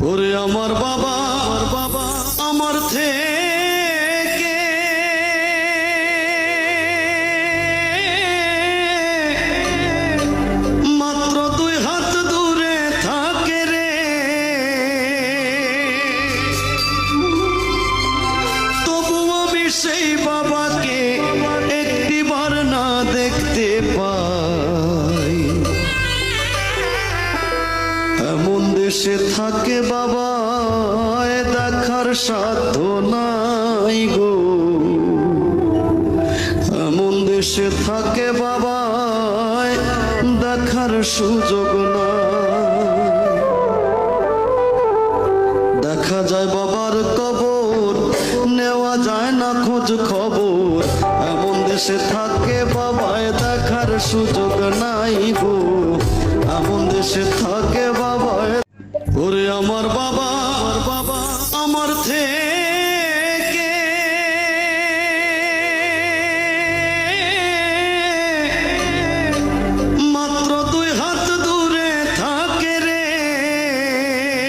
ওরে আমার বাবা আমার থেকে মাত্র 2 হাত দূরে থাকে রে, তবু আমি সেই বাবাকে একটিবার না দেখতে পাই। এমন দেশে থাকে বাবা দেখার সাধ্য নাই গো, এমন দেশে থাকে বাবা দেখার সুযোগ নাই। দেখা যায় বাবার কবর, নেওয়া যায় না খোঁজ খবর। এমন দেশে থাকে বাবায় দেখার সুযোগ নাই গো, এমন দেশে থাকে বাবায়। ওরে আমার